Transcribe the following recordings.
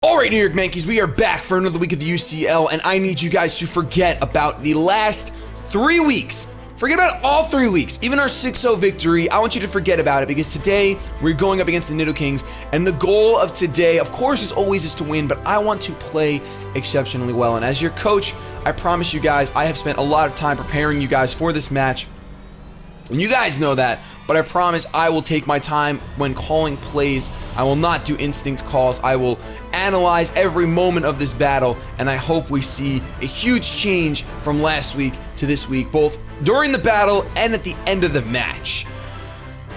Alright, New York Mankeys, we are back for another week of the UCL, and I need you guys to forget about the last 3 weeks. Forget about all 3 weeks, even our 6-0 victory. I want you to forget about it because today we're going up against the Nidokings, and the goal of today, of course, is always to win, but I want to play exceptionally well. And as your coach, I promise you guys, I have spent a lot of time preparing you guys for this match. And you guys know that, but I promise I will take my time when calling plays. I will not do instinct calls. I will analyze every moment of this battle, and I hope we see a huge change from last week to this week, both during the battle and at the end of the match.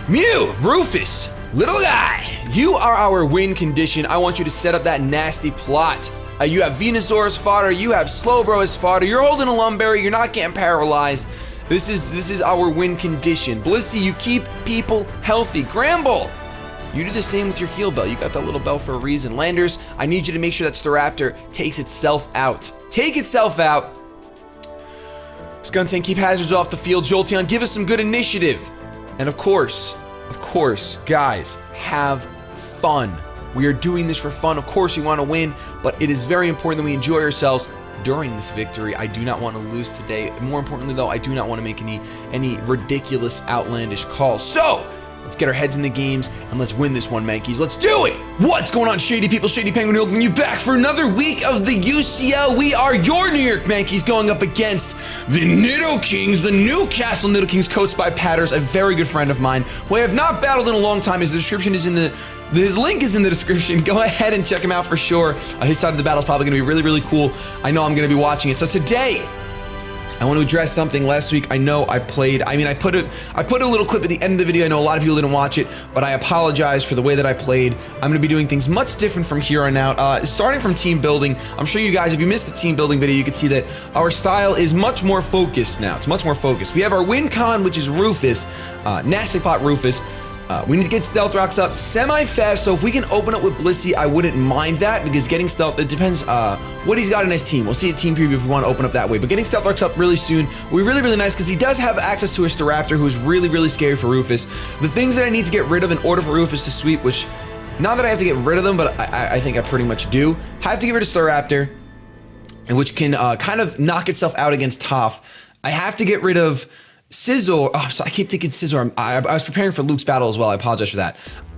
Mew, Rufus, little guy, you are our win condition. I want you to set up that nasty plot. You have Venusaur as fodder, you have Slowbro as fodder, you're holding a Lumberry, you're not getting paralyzed. This is our win condition. Blissey, you keep people healthy. Gramble, you do the same with your heal bell. You got that little bell for a reason. Landers, I need you to make sure that Staraptor takes itself out. Take itself out. Skuntank, keep hazards off the field. Jolteon, give us some good initiative. And of course, guys, have fun. We are doing this for fun. Of course, we want to win, but it is very important that we enjoy ourselves during this victory. I do not want to lose today. More importantly, though, I do not want to make any ridiculous, outlandish calls. So, let's get our heads in the games and let's win this one, Mankeys. Let's do it! What's going on, Shady people? Shady Penguin welcoming you back for another week of the UCL. We are your New York Mankeys going up against the Nidokings, the NewCastle Nidokings, coached by Patters, a very good friend of mine who I have not battled in a long time. His link is in the description. Go ahead and check him out for sure. His side of the battle is probably going to be really, really cool. I know I'm going to be watching it. So today, I want to address something. Last week, I know I put a little clip at the end of the video. I know a lot of people didn't watch it, but I apologize for the way that I played. I'm going to be doing things much different from here on out. Starting from team building, I'm sure you guys, if you missed the team building video, you can see that our style is much more focused now. It's much more focused. We have our win con, which is Rufus, Nasty Pot Rufus. We need to get Stealth Rocks up semi-fast, so if we can open up with Blissey, I wouldn't mind that, because getting Stealth, it depends what he's got in his team. We'll see a team preview if we want to open up that way, but getting Stealth Rocks up really soon will be really, really nice, because he does have access to a Staraptor, who is really, really scary for Rufus. The things that I need to get rid of in order for Rufus to sweep, which, not that I have to get rid of them, but I think I pretty much do, I have to get rid of Staraptor, and which can kind of knock itself out against Toph. I have to get rid of Scizor. Oh, so I keep thinking Scizor. I was preparing for Luke's battle as well. I apologize for that.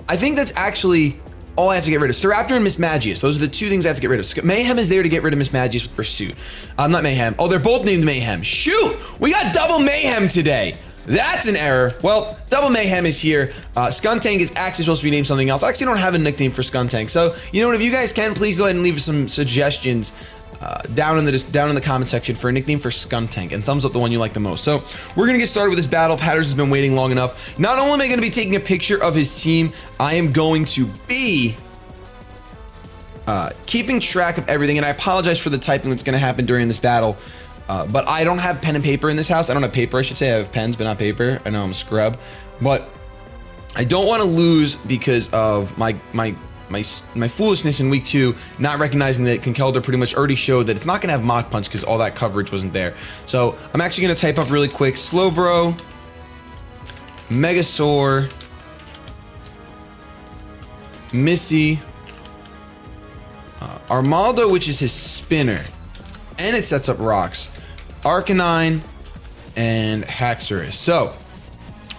I think that's actually all I have to get rid of. Staraptor and Mismagius. Those are the two things I have to get rid of. Mayhem is there to get rid of Mismagius with Pursuit. Not Mayhem. Oh, they're both named Mayhem. Shoot! We got double Mayhem today. That's an error. Well, double Mayhem is here. Skuntank is actually supposed to be named something else. I actually don't have a nickname for Skuntank. So, you know what? If you guys can, please go ahead and leave some suggestions down in the comment section for a nickname for Skuntank, and thumbs up the one you like the most. So we're gonna get started with this battle. Patters has been waiting long enough. Not only am I gonna be taking a picture of his team, I am going to be keeping track of everything, and I apologize for the typing that's gonna happen during this battle, but I don't have pen and paper in this house. I don't have paper, I should say. I have pens but not paper. I know I'm a scrub, but I don't want to lose because of my foolishness in week 2, not recognizing that Conkeldurr pretty much already showed that it's not going to have Mach Punch because all that coverage wasn't there. So I'm actually going to type up really quick: Slowbro, Megasaur, Missy, Armaldo, which is his spinner, and it sets up rocks, Arcanine, and Haxorus. So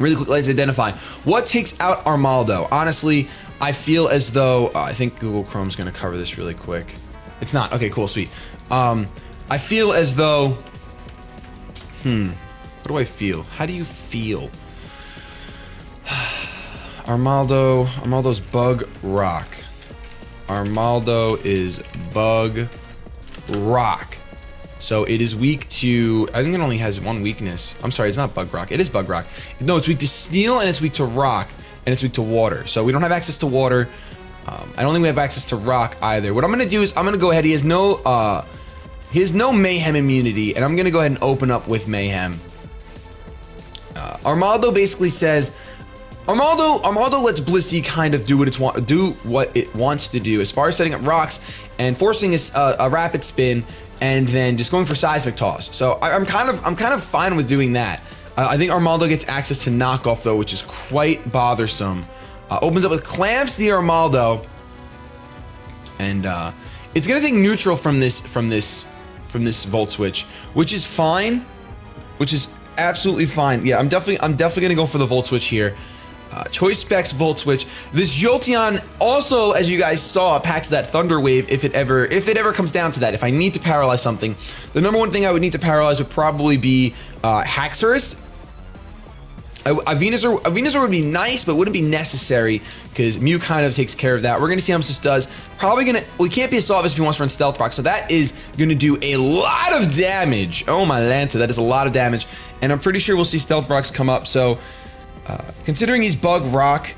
really quick, let's identify what takes out Armaldo. Honestly, I feel as though, I think Google Chrome's gonna cover this really quick. It's not. Okay, cool, sweet. I feel as though, what do I feel? How do you feel? Armaldo's Bug Rock. Armaldo is Bug Rock. So it is weak to, I think it only has one weakness. I'm sorry, it's not Bug Rock. It is Bug Rock. No, it's weak to Steel, and it's weak to Rock. And it's weak to water. So we don't have access to water. I don't think we have access to rock either. What I'm gonna do is I'm gonna go ahead. He has no Mayhem immunity, and I'm gonna go ahead and open up with Mayhem. Armaldo basically says, Armaldo lets Blissey kind of do what it wants to do as far as setting up rocks and forcing a rapid spin, and then just going for seismic toss. So I'm kind of fine with doing that. I think Armaldo gets access to knockoff though, which is quite bothersome. Opens up with Clamps the Armaldo. and it's gonna take neutral from this volt switch, which is fine, which is absolutely fine. Yeah, I'm definitely gonna go for the volt switch here. Choice specs volt switch. This Jolteon also, as you guys saw, packs that Thunder Wave if it ever comes down to that. If I need to paralyze something, the number one thing I would need to paralyze would probably be Haxorus. A Venusaur would be nice, but wouldn't be necessary because Mew kind of takes care of that. We're gonna see how much this does. We can't be Assault Vest if he wants to run Stealth Rock, so that is gonna do a lot of damage. Oh my Lanta, that is a lot of damage, and I'm pretty sure we'll see Stealth Rocks come up. So. Considering he's Bug Rock,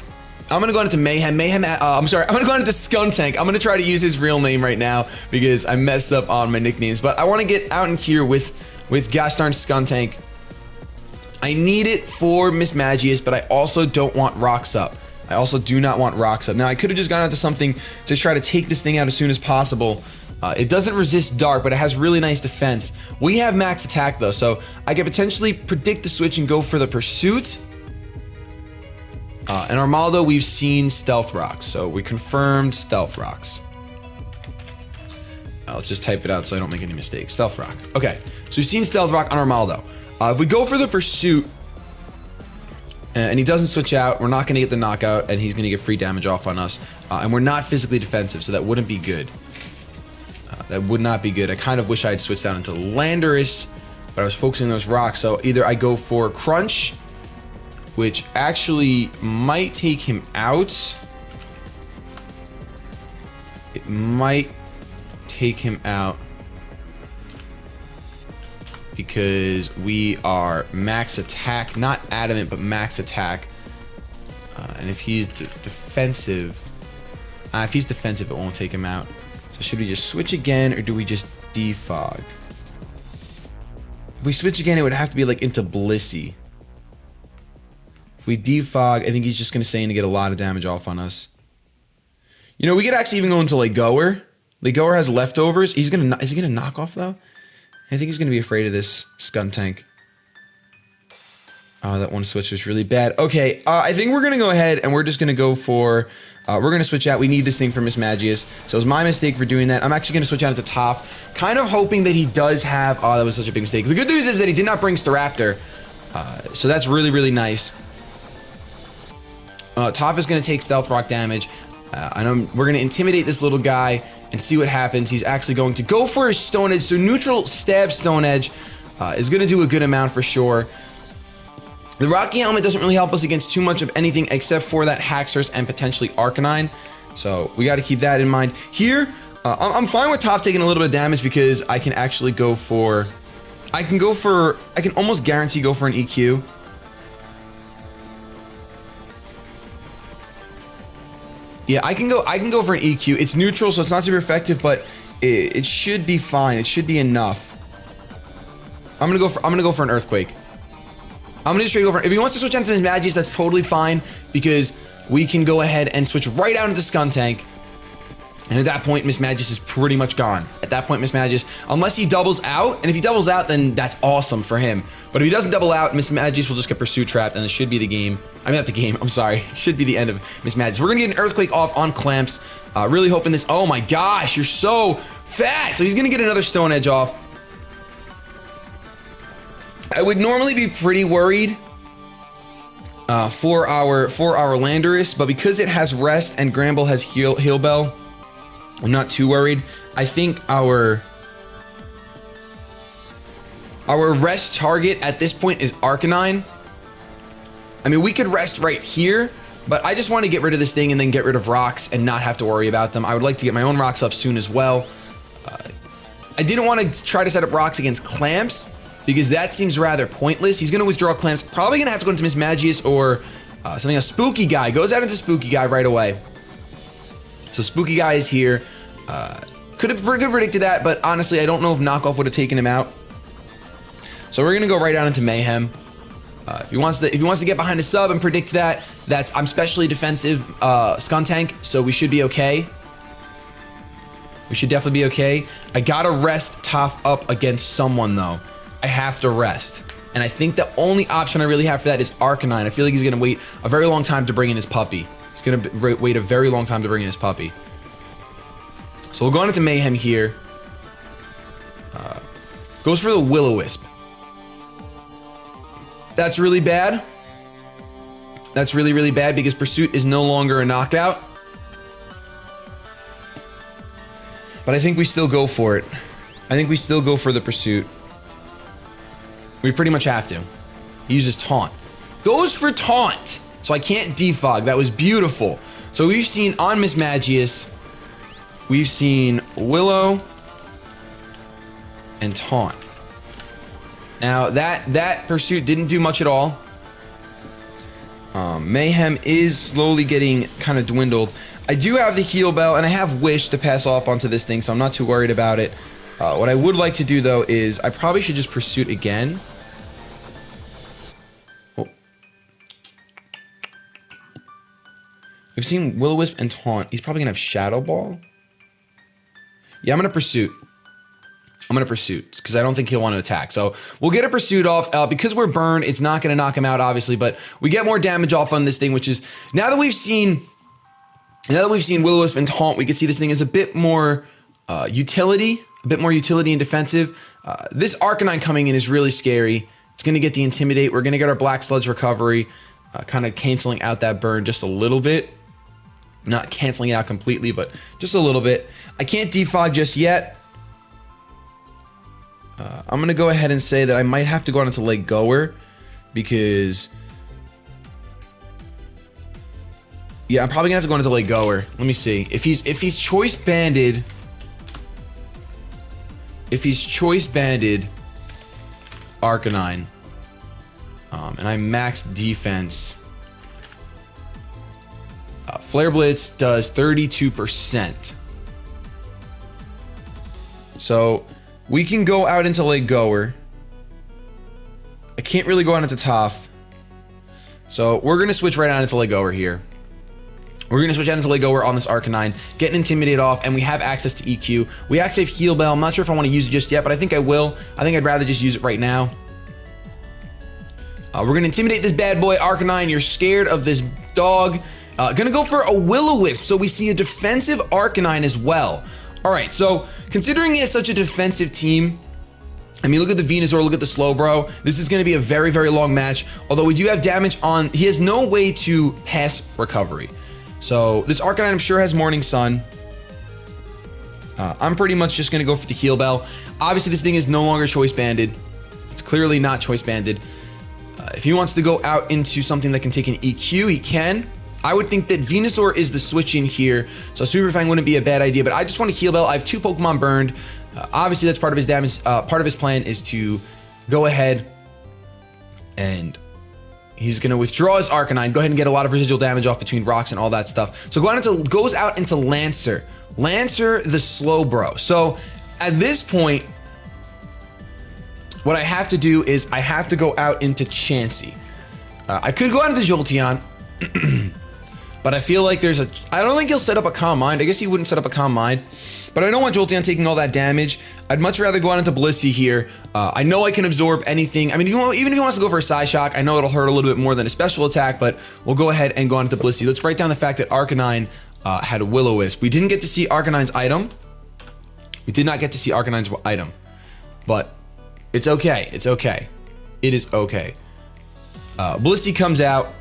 I'm gonna go into Mayhem. I'm gonna go into Skuntank. I'm gonna try to use his real name right now because I messed up on my nicknames. But I want to get out in here with gosh darn Skuntank. I need it for Mismagius, but I also don't want Rocks Up. I also do not want Rocks Up. Now I could have just gone out to something to try to take this thing out as soon as possible. It doesn't resist Dark, but it has really nice defense. We have max attack though, so I could potentially predict the switch and go for the Pursuit. In Armaldo, we've seen Stealth Rocks, so we confirmed Stealth Rocks. Let's just type it out so I don't make any mistakes. Stealth Rock. Okay, so we've seen Stealth Rock on Armaldo. If we go for the Pursuit, and he doesn't switch out, we're not going to get the knockout, and he's going to get free damage off on us. And we're not physically defensive, so that wouldn't be good. That would not be good. I kind of wish I had switched down into Landorus, but I was focusing on those rocks, so either I go for Crunch, which actually might take him out. It might take him out because we are max attack, not adamant, but max attack. And if he's defensive, if he's defensive, it won't take him out. So should we just switch again, or do we just defog? If we switch again, it would have to be like into Blissey. If we defog, I think he's just going to stay in to get a lot of damage off on us. You know, we could actually even go into Legoer. Legoer has leftovers. Is he going to knock off, though? I think he's going to be afraid of this Skuntank. Oh, that one switch was really bad. Okay, I think we're going to go ahead and we're just going to go for... we're going to switch out. We need this thing for Mismagius. So it was my mistake for doing that. I'm actually going to switch out into Toph. Kind of hoping that he does have... Oh, that was such a big mistake. The good news is that he did not bring Staraptor. So that's really, really nice. Toph is going to take Stealth Rock damage. We're going to intimidate this little guy and see what happens. He's actually going to go for a Stone Edge. So neutral stab Stone Edge is going to do a good amount for sure. The Rocky Helmet doesn't really help us against too much of anything except for that Haxorus and potentially Arcanine. So we got to keep that in mind. Here, I'm fine with Toph taking a little bit of damage because I can actually go for... I can almost guarantee go for an EQ. Yeah, I can go for an EQ. It's neutral, so it's not super effective, but it should be fine. It should be enough. I'm gonna go for an Earthquake. I'm gonna just straight go for... If he wants to switch out to his Magies, that's totally fine because we can go ahead and switch right out into Skuntank. And at that point, Mismagius is pretty much gone. At that point, Mismagius, unless he doubles out, and if he doubles out, then that's awesome for him. But if he doesn't double out, Mismagius will just get Pursuit Trapped, and it should be the game. I mean, not the game, I'm sorry. It should be the end of Mismagius. We're gonna get an Earthquake off on Clamps. Really hoping this... Oh my gosh, you're so fat! So he's gonna get another Stone Edge off. I would normally be pretty worried for our Landorus, but because it has Rest and Gramble has Heal Bell, I'm not too worried. I think our rest target at this point is Arcanine. I mean, we could rest right here, but I just want to get rid of this thing and then get rid of rocks and not have to worry about them. I would like to get my own rocks up soon as well. I didn't want to try to set up rocks against Clamps because that seems rather pointless. He's going to withdraw Clamps. Probably going to have to go into Mismagius or something else. Spooky Guy. Goes out into Spooky Guy right away. So Spooky Guy is here. Could have predicted that, but honestly, I don't know if Knockoff would have taken him out. So we're gonna go right down into Mayhem. If he wants to get behind a sub and predict that, I'm specially defensive Skuntank, so we should be okay. We should definitely be okay. I gotta rest Toph up against someone though. I have to rest. And I think the only option I really have for that is Arcanine. I feel like he's gonna wait a very long time to bring in his puppy. He's gonna wait a very long time to bring in his puppy. So we'll go on into Mayhem here. Goes for the Will-O-Wisp. That's really bad. That's really, really bad because Pursuit is no longer a knockout. But I think we still go for it. I think we still go for the Pursuit. We pretty much have to. He uses Taunt. Goes for Taunt. So I can't defog. That was beautiful. So we've seen on Mismagius, we've seen Willow and Taunt. Now that Pursuit didn't do much at all. Mayhem is slowly getting kind of dwindled. I do have the Heal Bell and I have Wish to pass off onto this thing, so I'm not too worried about it. What I would like to do though is I probably should just Pursuit again. Oh. We've seen Will-O-Wisp and Taunt. He's probably gonna have Shadow Ball. Yeah, I'm gonna Pursuit. I'm gonna Pursuit because I don't think he'll want to attack. So we'll get a Pursuit off. Because we're burned, it's not gonna knock him out, obviously, but we get more damage off on this thing, which is now that we've seen Will-O-Wisp and Taunt, we can see this thing is a bit more utility, a bit more utility and defensive. This Arcanine coming in is really scary. It's gonna get the Intimidate. We're gonna get our Black Sludge recovery, kind of canceling out that burn just a little bit. Not canceling it out completely, but just a little bit. I can't defog just yet. I'm gonna go ahead and say that I might have to go on into Leg Goer because, yeah, I'm probably gonna have to go into Leg Goer. Let me see if he's choice banded. If he's choice banded Arcanine, and I max defense, Flare Blitz does 32%. So we can go out into Leg Goer. I can't really go out into Toph. So we're gonna switch right on into Leg Goer here. We're gonna switch out into Leg Goer on this Arcanine, get an Intimidate off, and we have access to EQ. We actually have Heal Bell. I'm not sure if I want to use it just yet, but I think I will. I think I'd rather just use it right now. We're gonna Intimidate this bad boy, Arcanine. You're scared of this dog. Gonna go for a Will-O-Wisp. So we see a defensive Arcanine as well. All right, so considering he has such a defensive team, I mean, look at the Venusaur, look at the Slowbro. This is going to be a very, very long match. Although we do have damage on, he has no way to pass recovery. So this Arcanine, I'm sure, has Morning Sun. I'm pretty much just going to go for the Heal Bell. Obviously, this thing is no longer choice banded. It's clearly not choice banded. If he wants to go out into something that can take an EQ, he can. I would think that Venusaur is the switch in here, so Super Fang wouldn't be a bad idea, but I just want to Heal Bell. I have 2 Pokemon burned. Obviously, that's part of his damage. Part of his plan is to go ahead and he's going to withdraw his Arcanine, go ahead and get a lot of residual damage off between rocks and all that stuff. So goes out into Lancer. Lancer the Slowbro. So at this point, what I have to do is I have to go out into Chansey. I could go out into Jolteon. But I feel like there's I don't think he'll set up a Calm Mind. I guess he wouldn't set up a Calm Mind. But I don't want Jolteon taking all that damage. I'd much rather go out into Blissey here. I know I can absorb anything. I mean, even if he wants to go for a Psyshock, I know it'll hurt a little bit more than a special attack, but we'll go ahead and go on into Blissey. Let's write down the fact that Arcanine had a Will-O-Wisp. We didn't get to see Arcanine's item. We did not get to see Arcanine's item. But it's okay. It's okay. It is okay. Blissey comes out,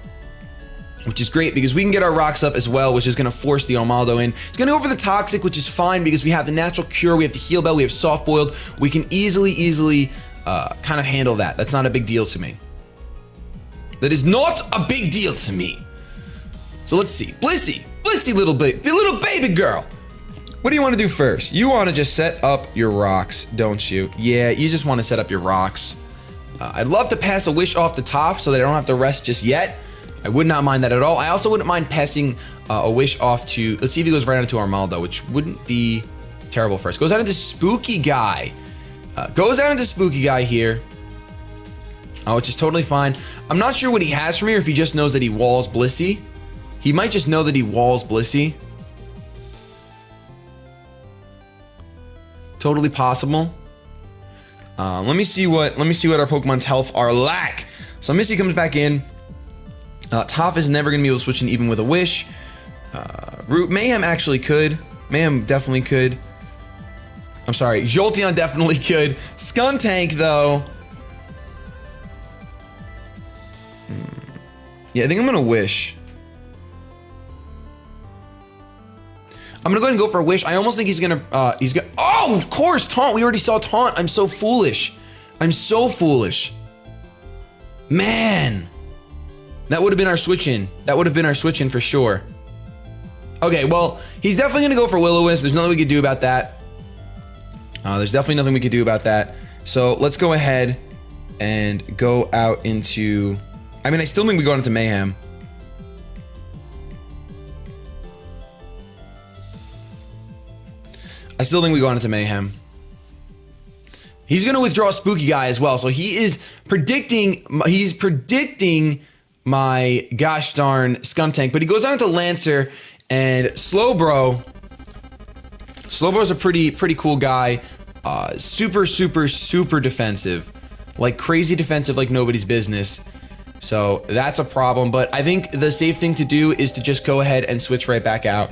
which is great because we can get our rocks up as well, which is going to force the Armaldo in. It's going to go for the Toxic, which is fine because we have the Natural Cure, we have the Heal Bell, we have Soft Boiled. We can easily kind of handle that. That's not a big deal to me. That is not a big deal to me. So let's see. Blissey, little baby girl. What do you want to do first? You want to just set up your rocks, don't you? Yeah, you just want to set up your rocks. I'd love to pass a Wish off the top so that I don't have to rest just yet. I would not mind that at all. I also wouldn't mind passing a Wish off to, let's see if he goes right onto Armaldo, which wouldn't be terrible first. Goes out into Spooky Guy. Goes out into Spooky Guy here. Which is totally fine. I'm not sure what he has for me or if he just knows that he walls Blissey. He might just know that he walls Blissey. Totally possible. Let me see what our Pokemon's health are lack. So Misty comes back in. Toph is never going to be able to switch in even with a Wish. Mayhem actually could. Mayhem definitely could. I'm sorry, Jolteon definitely could. Skuntank, though. Yeah, I think I'm gonna Wish. I'm gonna go ahead and go for a Wish. I almost think he's gonna, oh, of course, Taunt. We already saw Taunt. I'm so foolish. I'm so foolish. Man. That would have been our switch-in. That would have been our switch-in for sure. Okay, well, he's definitely gonna go for Will-O-Wisp. There's nothing we could do about that. There's definitely nothing we could do about that. So let's go ahead and go out into... I mean, I still think we go into Mayhem. I still think we go into Mayhem. He's going to withdraw Spooky Guy as well. So he is predicting... He's predicting my gosh darn Skuntank. But he goes on into Lancer and Slowbro... Slowbro's a pretty cool guy. Super defensive. Like crazy defensive like nobody's business. So that's a problem, but I think the safe thing to do is to just go ahead and switch right back out.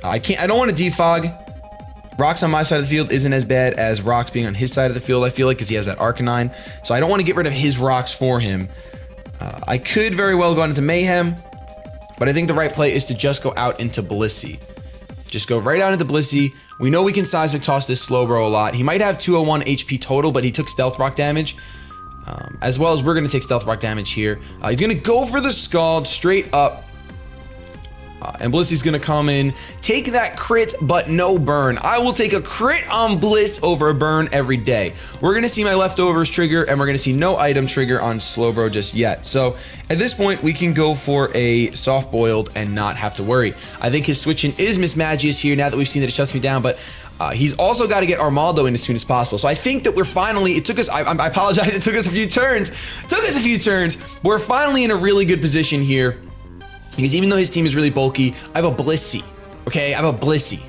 I don't want to defog. Rocks on my side of the field isn't as bad as Rocks being on his side of the field, I feel like, because he has that Arcanine. So I don't want to get rid of his Rocks for him. I could very well go into Mayhem, but I think the right play is to just go out into Blissey. Just go right out into Blissey. We know we can Seismic Toss this Slowbro a lot. He might have 201 HP total, but he took Stealth Rock damage. As well as we're going to take Stealth Rock damage here. He's going to go for the Scald straight up. And Blissey's going to come in, take that crit, but no burn. I will take a crit on Bliss over a burn every day. We're going to see my leftovers trigger, and we're going to see no item trigger on Slowbro just yet. So at this point, we can go for a soft boiled and not have to worry. I think his switch-in is Mismagius here now that we've seen that it shuts me down, but he's also got to get Armaldo in as soon as possible. So I think that we're finally, it took us, I apologize, it took us a few turns. We're finally in a really good position here. Because even though his team is really bulky, I have a Blissey, okay? I have a Blissey.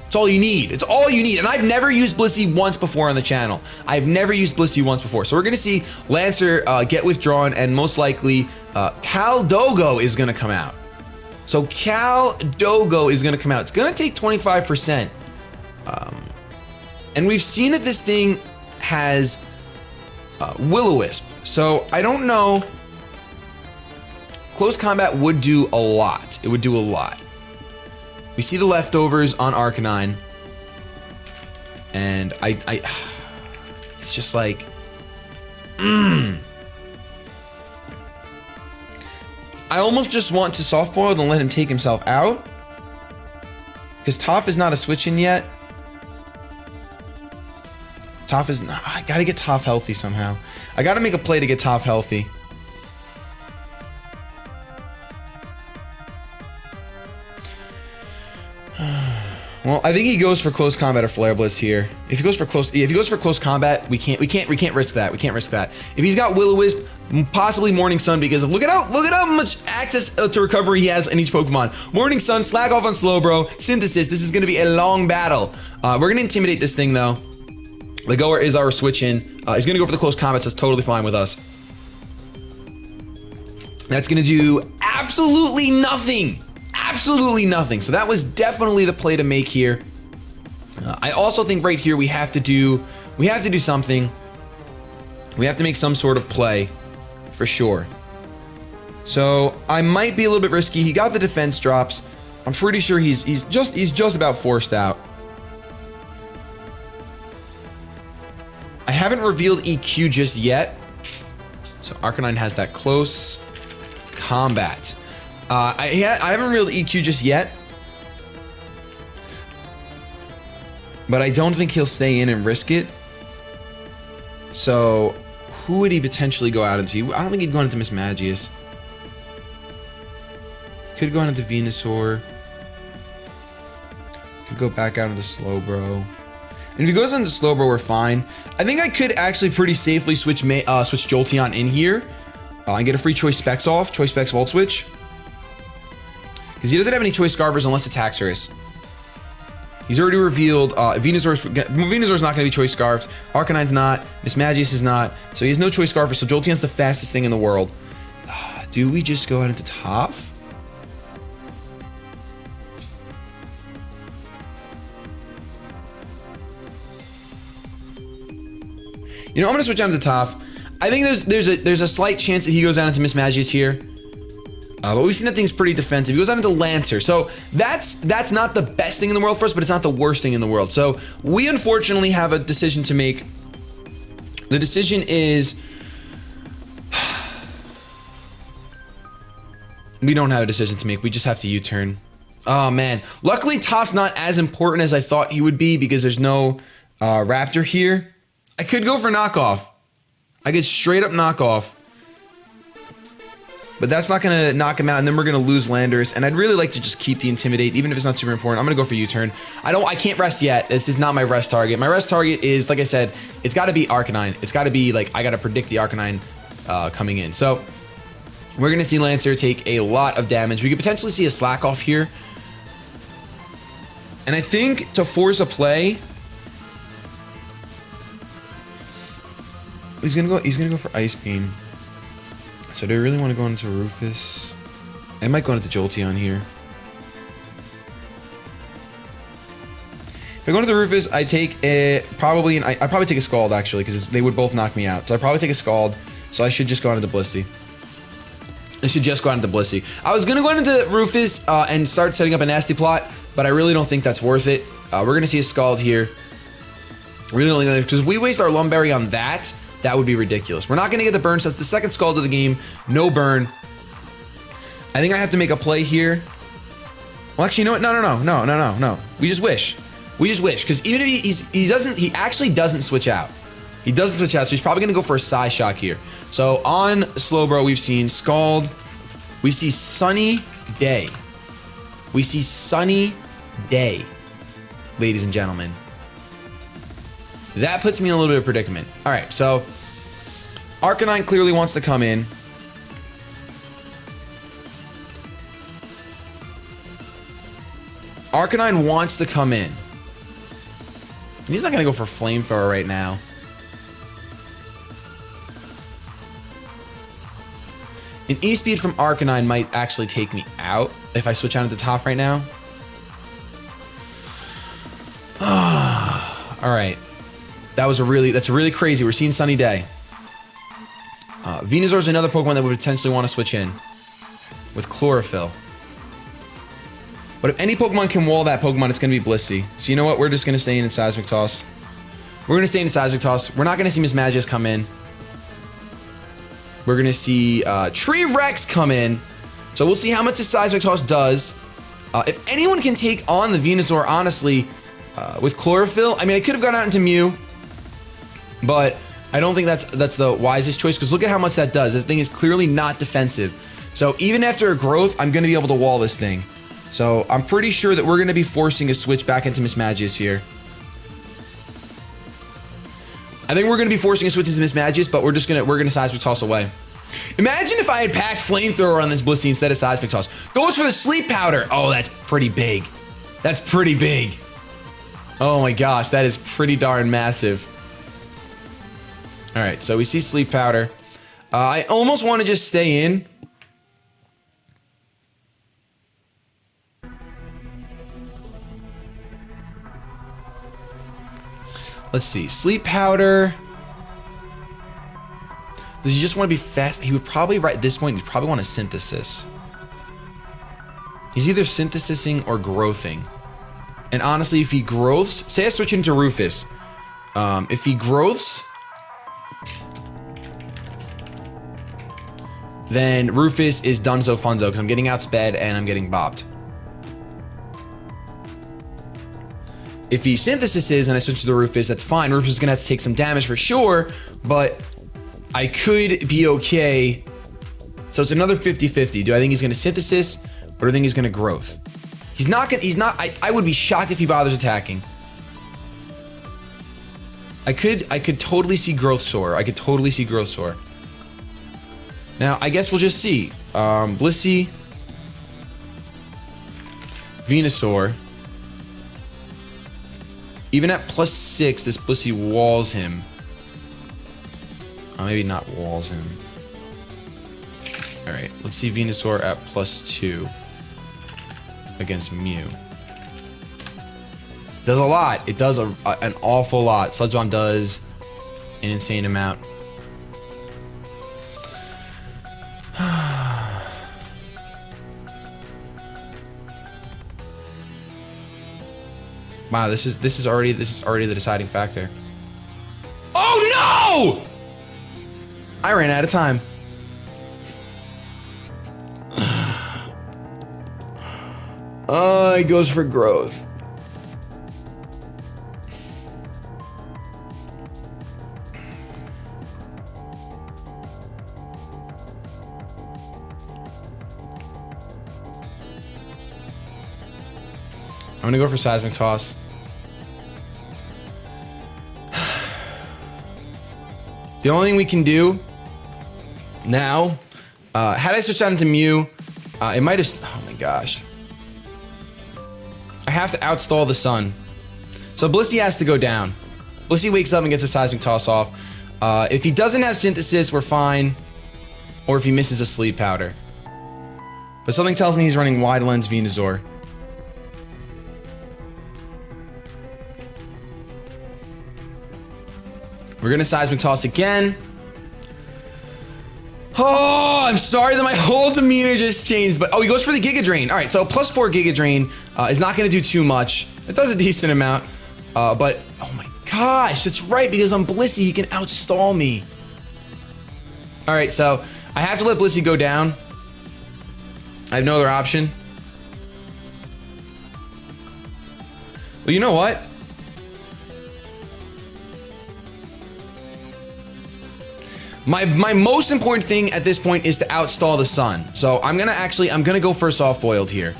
It's all you need. It's all you need. And I've never used Blissey once before on the channel. I've never used Blissey once before. So we're going to see Lancer get withdrawn, and most likely Caldogo is going to come out. So Caldogo is going to come out. It's going to take 25%. And we've seen that this thing has Will-O-Wisp. So I don't know. Close combat would do a lot. It would do a lot. We see the leftovers on Arcanine. And it's just like, I almost just want to soft boil and let him take himself out. Because Toph is not a switch-in yet. Toph is not, I gotta get Toph healthy somehow. I gotta make a play to get Toph healthy. Well, I think he goes for close combat or Flare Blitz here. If he goes for close combat, we can't risk that. We can't risk that. If he's got Will-O-Wisp, possibly Morning Sun, because look at how much access to recovery he has in each Pokemon. Morning Sun, Slag Off on Slowbro, Synthesis. This is going to be a long battle. We're going to intimidate this thing though. Legoer is our switch in. He's going to go for the close combat, so it's totally fine with us. That's going to do absolutely nothing. Absolutely nothing. So that was definitely the play to make here. I also think right here we have to do something. We have to make some sort of play for sure. So I might be a little bit risky. He got the defense drops. I'm pretty sure he's just about forced out. I haven't revealed EQ just yet. So Arcanine has that close combat. I haven't revealed EQ just yet. But I don't think he'll stay in and risk it. So who would he potentially go out into? I don't think he'd go into Mismagius. Could go into Venusaur. Could go back out into Slowbro. And if he goes into Slowbro, we're fine. I think I could actually pretty safely switch Jolteon in here. And get a free Choice Specs off. Choice Specs Volt Switch. Because he doesn't have any Choice Scarvers unless it's Haxorus. He's already revealed Venusaur's not going to be Choice Scarves. Arcanine's not. Mismagius is not. So he has no Choice Scarvers. So Jolteon's the fastest thing in the world. Do we just go out into Toph? You know, I'm gonna switch down to the top. I think there's a slight chance that he goes down into Mismagius here. But we've seen that thing's pretty defensive. He goes down into Lancer. So that's not the best thing in the world for us, but it's not the worst thing in the world. So we unfortunately have a decision to make. The decision is we don't have a decision to make. We just have to U-turn. Oh man. Luckily Top's not as important as I thought he would be because there's no Raptor here. I could go for knockoff. I could straight up knockoff. But that's not gonna knock him out, and then we're gonna lose Landers. And I'd really like to just keep the Intimidate, even if it's not super important. I'm gonna go for U-turn. I can't rest yet. This is not my rest target. My rest target is, like I said, it's gotta be Arcanine. It's gotta be like, I gotta predict the Arcanine coming in. So we're gonna see Lancer take a lot of damage. We could potentially see a slack off here. And I think to force a play, he's gonna go for Ice Beam. So do I really want to go into Rufus? I might go into Jolteon here. If I go into the Rufus, I take I probably take a Scald actually, because they would both knock me out. So I probably take a Scald. So I should just go into Blissey. I was gonna go into Rufus and start setting up a nasty plot, but I really don't think that's worth it. We're gonna see a Scald here. Really only because if we waste our Lumberry on that would be ridiculous. We're not going to get the burn, so that's the second Scald of the game. No burn. I think I have to make a play here. Well, actually, you know what? No. We just wish. Because even if he actually doesn't switch out. He doesn't switch out, so he's probably going to go for a Psy Shock here. So on Slowbro, we've seen Scald. We see Sunny Day. Ladies and gentlemen. That puts me in a little bit of predicament. All right, so Arcanine clearly wants to come in. He's not gonna go for Flamethrower right now. An E-Speed from Arcanine might actually take me out if I switch out into top right now. All right. That's really crazy. We're seeing Sunny Day. Venusaur is another Pokemon that we potentially want to switch in with Chlorophyll. But if any Pokemon can wall that Pokemon, it's going to be Blissey. So you know what? We're just going to stay in Seismic Toss. We're not going to see Mismagius come in. We're going to see Tree Rex come in. So we'll see how much the Seismic Toss does. If anyone can take on the Venusaur, honestly, with Chlorophyll, I mean, I could have gone out into Mew. But I don't think that's the wisest choice, because look at how much that does. This thing is clearly not defensive. So even after a growth, I'm going to be able to wall this thing. So I'm pretty sure that we're going to be forcing a switch back into Mismagius here. I think we're going to be forcing a switch into Mismagius, but we're going to Seismic Toss away. Imagine if I had packed Flamethrower on this Blissey instead of Seismic Toss. Goes for the Sleep Powder. Oh, that's pretty big. Oh my gosh, that is pretty darn massive. All right, so we see Sleep Powder. I almost want to just stay in. Let's see, Sleep Powder. Does he just want to be fast? He would probably, right at this point, he'd probably want to Synthesis. He's either Synthesizing or Growthing. And honestly, if he growths, say I switch into Rufus. If he growths, then Rufus is Dunzo Funzo, because I'm getting outsped and I'm getting bopped. If he Synthesizes and I switch to the Rufus, that's fine. Rufus is going to have to take some damage for sure, but I could be okay. So it's another 50-50. Do I think he's going to Synthesis, or do I think he's going to Growth? He's not going to, I would be shocked if he bothers attacking. I could totally see Growth Soar. Now, I guess we'll just see. Blissey, Venusaur. Even at +6, this Blissey walls him. Maybe not walls him. Alright, let's see Venusaur at +2 against Mew. Does a lot. It does an awful lot. Sludge Bomb does an insane amount. Wow, this is already the deciding factor. Oh no! I ran out of time. He goes for growth. I'm gonna go for seismic toss. The only thing we can do now, had I switched out into Mew, it might have, oh my gosh. I have to outstall the sun. So Blissey has to go down. Blissey wakes up and gets a seismic toss off. If he doesn't have synthesis, we're fine. Or if he misses a sleep powder. But something tells me he's running wide lens Venusaur. We're gonna seismic toss again. Oh, I'm sorry that my whole demeanor just changed, but oh, he goes for the Giga Drain. All right, so +4 Giga Drain is not gonna do too much. It does a decent amount, but oh my gosh, that's right, because on Blissey, he can outstall me. All right, so I have to let Blissey go down. I have no other option. Well, you know what? My most important thing at this point is to outstall the sun. So I'm gonna go for a soft boiled here.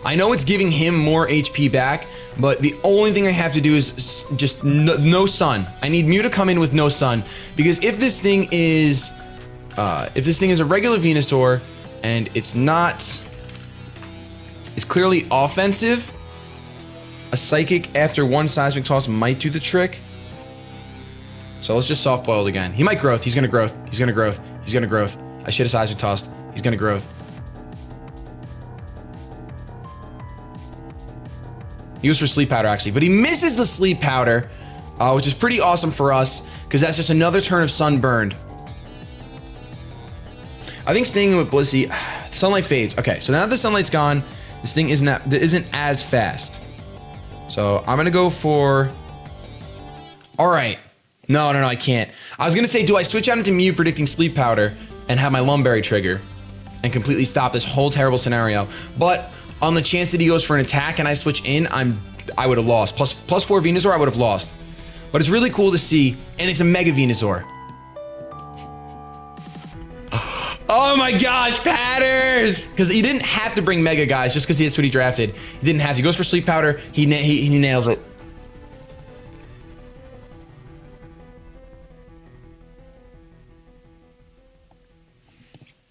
I know it's giving him more HP back, but the only thing I have to do is just no sun. I need Mew to come in with no sun, because if this thing is a regular Venusaur and it's clearly offensive, a Psychic after one seismic toss might do the trick. So let's just soft boiled again. He might growth. He's gonna growth. He's gonna growth. He's gonna growth. I should have seismic tossed. He's gonna growth. He goes for sleep powder actually, but he misses the sleep powder, which is pretty awesome for us because that's just another turn of sunburned. I think staying with Blissey, sunlight fades. Okay, so now that the sunlight's gone, this thing isn't as fast. So I'm gonna go for. All right. No, I can't. I was gonna say, do I switch out into Mew predicting sleep powder and have my Lumberry trigger and completely stop this whole terrible scenario? But on the chance that he goes for an attack and I switch in, I would have lost. Plus 4 Venusaur, I would have lost. But it's really cool to see, and it's a Mega Venusaur. Oh my gosh, Patters! Because he didn't have to bring Mega, guys, just because that's what he drafted. He didn't have to. He goes for sleep powder. He nails it.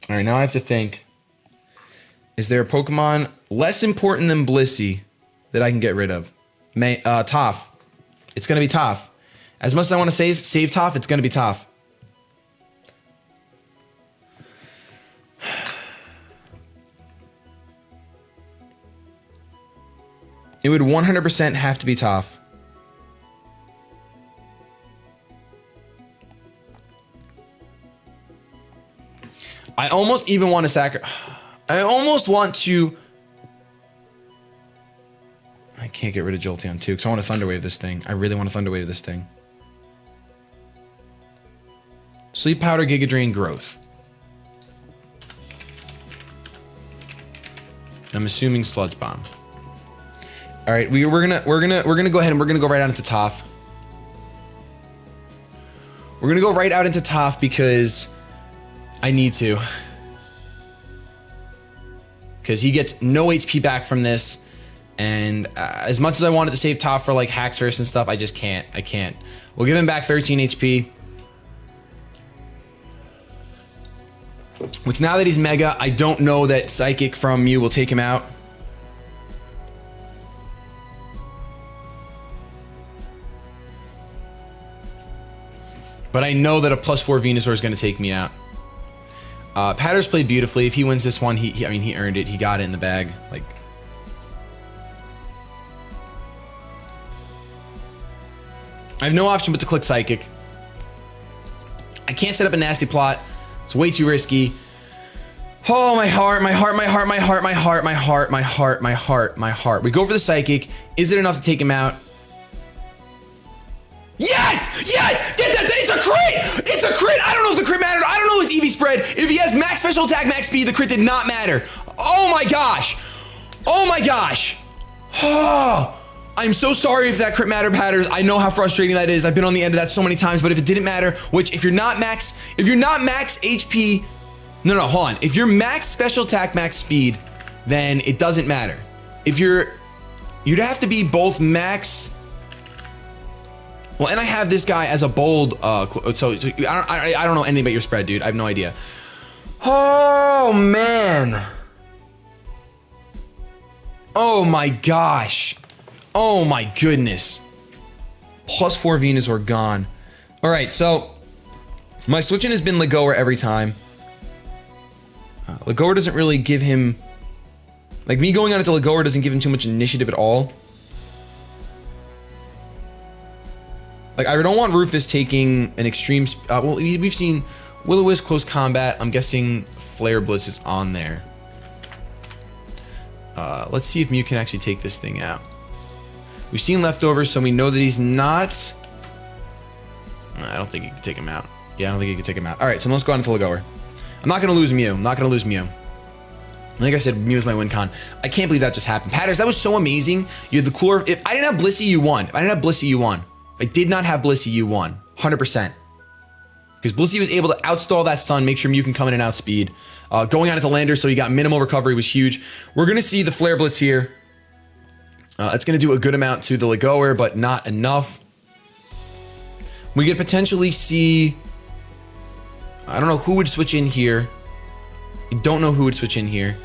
All right, now I have to think. Is there a Pokemon less important than Blissey that I can get rid of? Toph. It's gonna be Toph. As much as I want to save Toph, it's gonna be Toph. It would 100% have to be Toph. I almost even want to sacrifice. I almost want to. I can't get rid of Jolteon too because I want to Thunder Wave this thing. I really want to Thunder Wave this thing. Sleep Powder, Giga Drain, Growth. I'm assuming Sludge Bomb. All right, we're gonna go ahead and we're gonna go right out into Toph. We're gonna go right out into Toph because I need to. Because he gets no HP back from this, and as much as I wanted to save Toph for like Haxorus and stuff, I just can't. I can't. We'll give him back 13 HP. Which now that he's Mega, I don't know that Psychic from Mew will take him out. But I know that a +4 Venusaur is going to take me out. Patters played beautifully. If he wins this one, I mean, he earned it. He got it in the bag. Like. I have no option but to click Psychic. I can't set up a nasty plot. It's way too risky. Oh, my heart, my heart, my heart, my heart, my heart, my heart, my heart, my heart, my heart. We go for the Psychic. Is it enough to take him out? Yes! Yes! Get that! It's a crit! It's a crit! I don't know if the crit mattered. I don't know his EV spread. If he has max special attack, max speed, the crit did not matter. Oh my gosh! Oh my gosh! Oh, I'm so sorry if that crit matters. I know how frustrating that is. I've been on the end of that so many times, but if it didn't matter, which if you're not max HP, no, hold on. If you're max special attack, max speed, then it doesn't matter. If you'd have to be both max. Well, and I have this guy as a bold, so I don't know anything about your spread, dude. I have no idea. Oh, man. Oh, my gosh. Oh, my goodness. +4 Venusaur gone. All right, so my switching has been Legoer every time. Legoer doesn't really give him... Like, me going on into Legoer doesn't give him too much initiative at all. Like, I don't want Rufus taking an extreme... well, we've seen Will-O-Wisp close combat. I'm guessing Flare Blitz is on there. Let's see if Mew can actually take this thing out. We've seen leftovers, so we know that he's not... I don't think he can take him out. Yeah, I don't think he can take him out. All right, so let's go on into Legoer. I'm not going to lose Mew. I'm not going to lose Mew. Like I said, Mew is my win con. I can't believe that just happened. Patters, that was so amazing. You had the cooler... If I didn't have Blissey, you won. If I didn't have Blissey, you won. If I did not have Blissey, you won. 100%. Because Blissey was able to outstall that Sun, make sure Mew can come in and outspeed. Going on into Lander, so he got minimal recovery, was huge. We're going to see the Flare Blitz here. It's going to do a good amount to the Legoer, but not enough. We could potentially see... I don't know who would switch in here. I don't know who would switch in here.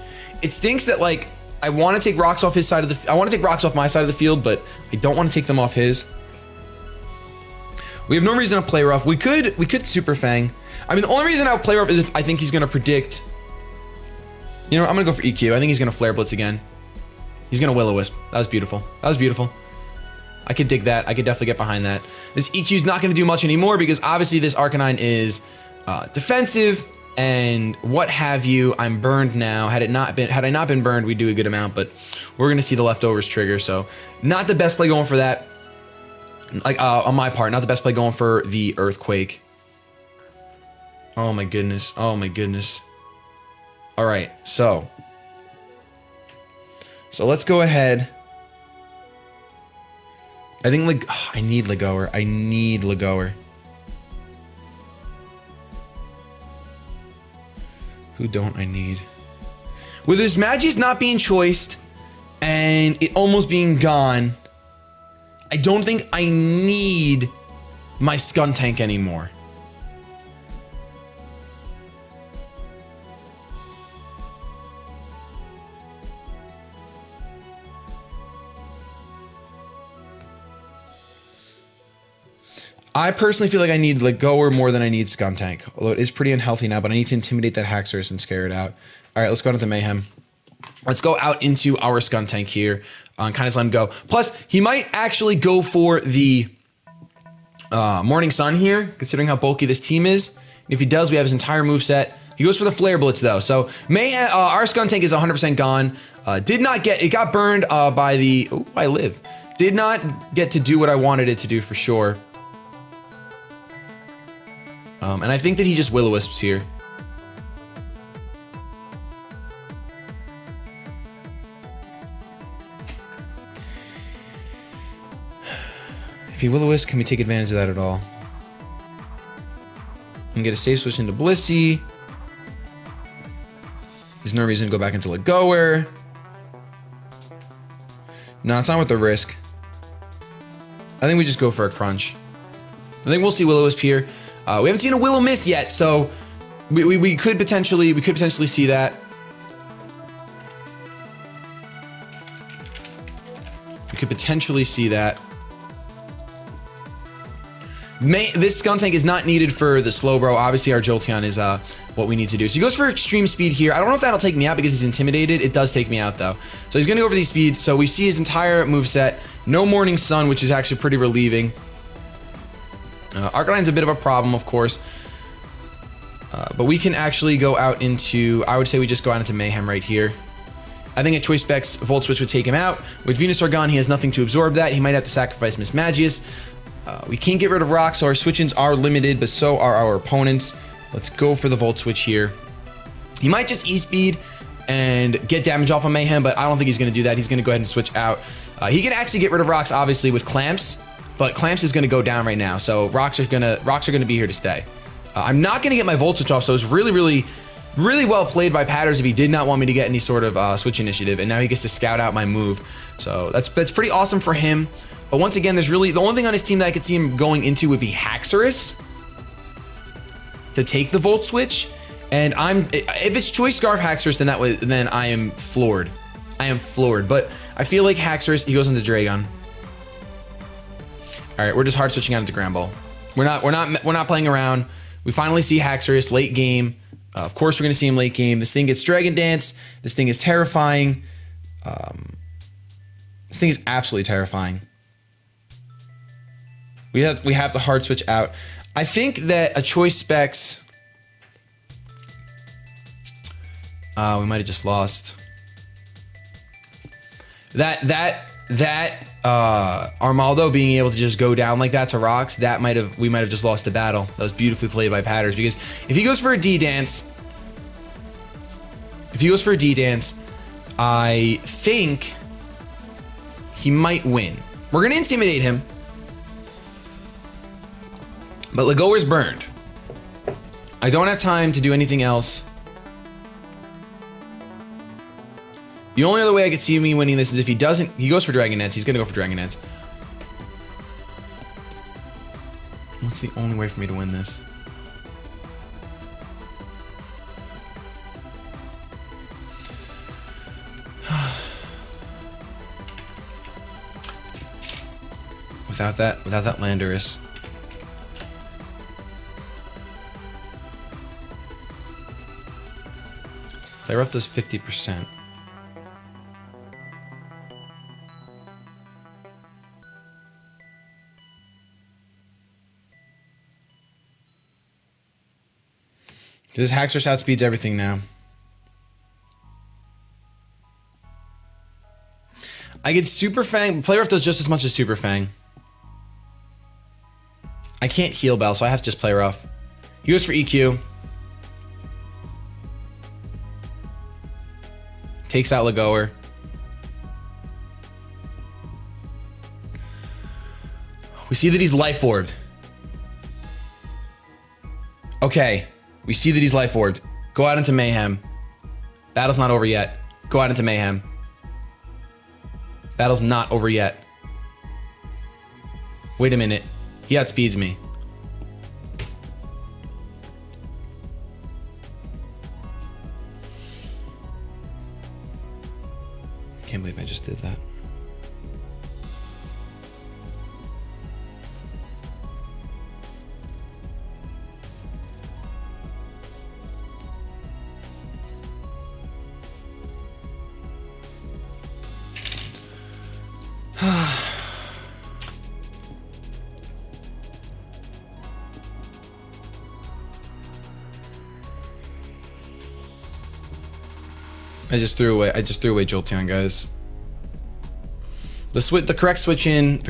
It stinks that, like, I want to take rocks off his side of the... I want to take rocks off my side of the field, but I don't want to take them off his. We have no reason to play rough. We could Super Fang. I mean, the only reason I would play rough is if I think he's going to predict... You know, I'm going to go for EQ. I think he's going to Flare Blitz again. He's going to Will-O-Wisp. That was beautiful. That was beautiful. I could dig that. I could definitely get behind that. This EQ is not going to do much anymore because obviously this Arcanine is defensive and what have you. I'm burned now. Had I not been burned, we'd do a good amount, but we're going to see the leftovers trigger. So not the best play going for that. Like on my part, not the best play going for the Earthquake. Oh my goodness. Oh my goodness. All right, so let's go ahead. I think I need Legoer. I need Legoer. Who don't I need? With his Magi's not being choiced and it almost being gone, I don't think I need my Skuntank anymore. I personally feel like I need Legoer more than I need Skuntank, although it is pretty unhealthy now, but I need to intimidate that Haxorus and scare it out. All right, let's go into Mayhem. Let's go out into our Skuntank here. Kind of let him go. Plus, he might actually go for the Morning Sun here, considering how bulky this team is. And if he does, we have his entire moveset. He goes for the Flare Blitz, though. So, Mayhem, our Skuntank is 100% gone. It got burned by the... Oh, I live. Did not get to do what I wanted it to do for sure. And I think that he just Will-O-Wisps here. If he Will-O-Wisp, can we take advantage of that at all? And get a safe switch into Blissey. There's no reason to go back into Legoer. No, it's not worth the risk. I think we just go for a crunch. I think we'll see Will-O-Wisp here. We haven't seen a Will-O-Miss yet, so we could potentially see that. We could potentially see that. This Skuntank is not needed for the Slowbro. Obviously, our Jolteon is what we need to do. So he goes for extreme speed here. I don't know if that'll take me out because he's intimidated. It does take me out, though. So he's going to go for the speed. So we see his entire moveset. No Morning Sun, which is actually pretty relieving. Arcanine's a bit of a problem, of course. But we can actually go out into, I would say we just go out into Mayhem right here. I think a Choice Specs Volt Switch would take him out. With Venusaur gone, he has nothing to absorb that. He might have to sacrifice Mismagius. We can't get rid of Rock, so our switch-ins are limited, but so are our opponents. Let's go for the Volt Switch here. He might just E-Speed and get damage off of Mayhem, but I don't think he's going to do that. He's going to go ahead and switch out. He can actually get rid of Rocks, obviously, with Clamps, but Clamps is going to go down right now, so Rocks are going to be here to stay. I'm not going to get my Volt Switch off, so it's really well played by Patters if he did not want me to get any sort of switch initiative, and now he gets to scout out my move. So that's pretty awesome for him. But once again, there's really the only thing on his team that I could see him going into would be Haxorus to take the Volt Switch. And if it's Choice Scarf Haxorus, then I am floored. I am floored. But I feel like Haxorus, he goes into Dragon. All right, we're just hard switching out into Grand Ball. We're not playing around. We finally see Haxorus late game. Of course, we're going to see him late game. This thing gets Dragon Dance. This thing is terrifying. This thing is absolutely terrifying. We have to hard switch out. I think that a Choice Specs. We might have just lost. That Armaldo being able to just go down like that to Rocks, we might have just lost the battle. That was beautifully played by Patters, because if he goes for a D-Dance, I think he might win. We're gonna intimidate him, but Legower's burned. I don't have time to do anything else. The only other way I could see me winning this is if he goes for Dragon Dance. He's gonna go for Dragon Dance. What's the only way for me to win this? Without that Landorus. Play rough does 50%. This Haxorus outspeeds everything now. I get Super Fang, but Play Rough does just as much as Super Fang. I can't heal Bell, so I have to just Play Rough. He goes for EQ. Takes out Legower. We see that he's Life Orbed. Okay. We see that he's Life Orbed. Go out into Mayhem. Battle's not over yet. Go out into Mayhem. Battle's not over yet. Wait a minute. He outspeeds me. Can't believe I just did that. I just threw away Jolteon, guys. The correct switch in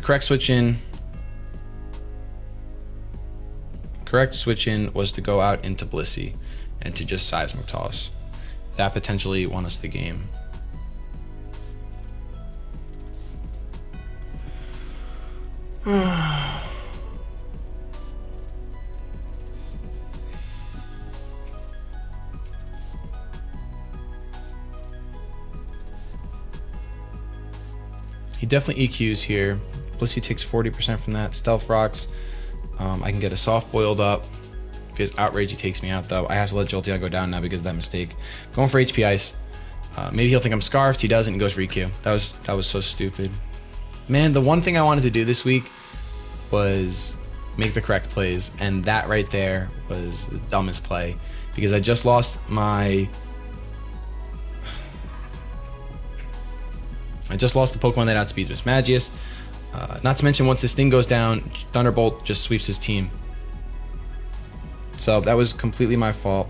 was to go out into Blissey and to just Seismic Toss. That potentially won us the game. He definitely EQs here. Blissey takes 40% from that. Stealth Rocks. I can get a soft boiled up. If he has Outrage, he takes me out though. I have to let Jolteon go down now because of that mistake. Going for HP Ice. Maybe he'll think I'm Scarfed. He doesn't and goes for EQ. That was so stupid. Man, the one thing I wanted to do this week was make the correct plays, and that right there was the dumbest play because I just lost my... I just lost the Pokemon that outspeeds Mismagius. Not to mention, once this thing goes down, Thunderbolt just sweeps his team. So that was completely my fault.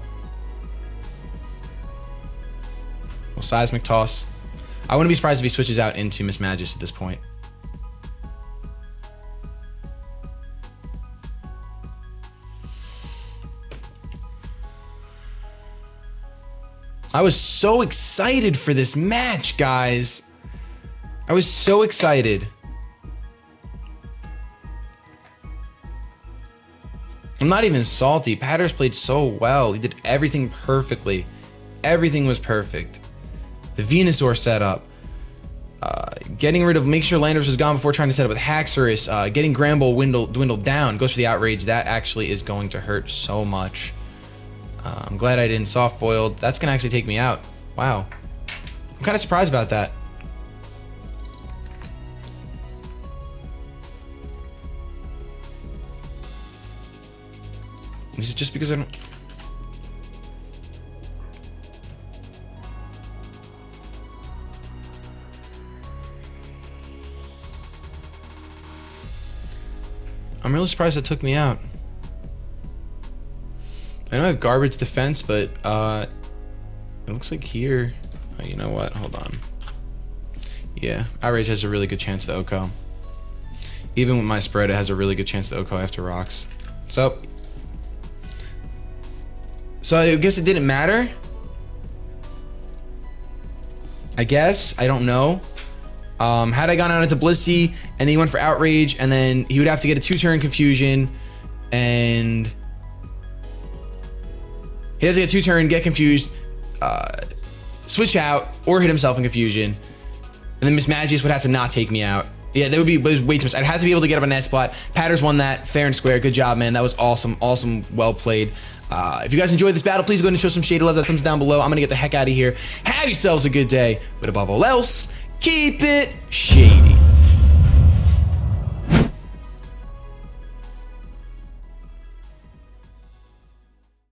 Well, Seismic Toss. I wouldn't be surprised if he switches out into Miss Magus at this point. I was so excited for this match, guys. I was so excited. I'm not even salty. Patters played so well. He did everything perfectly. Everything was perfect. The Venusaur setup. Getting rid of, make sure Landorus was gone before trying to set up with Haxorus. Getting Gramble dwindled down. Goes for the Outrage. That actually is going to hurt so much. I'm glad I didn't soft boiled. That's gonna actually take me out. Wow. I'm kind of surprised about that. Is it just because I don't... I'm really surprised it took me out. I know I have garbage defense, but it looks like here... Oh, you know what? Hold on. Yeah, Outrage has a really good chance to OHKO. Even with my spread, it has a really good chance to OHKO after rocks. So I guess it didn't matter. I guess. I don't know. Had I gone out into Blissey and then he went for Outrage, and then he would have to get a 2-turn Confusion, and he'd have to get 2-turn, get confused, switch out, or hit himself in Confusion, and then Miss Magus would have to not take me out. Yeah, that would be way too much. I'd have to be able to get up a net spot. Patters won that fair and square. Good job, man. That was awesome. Awesome. Well played. If you guys enjoyed this battle, please go ahead and show some shady love. That thumbs down below. I'm going to get the heck out of here. Have yourselves a good day. But above all else, keep it shady.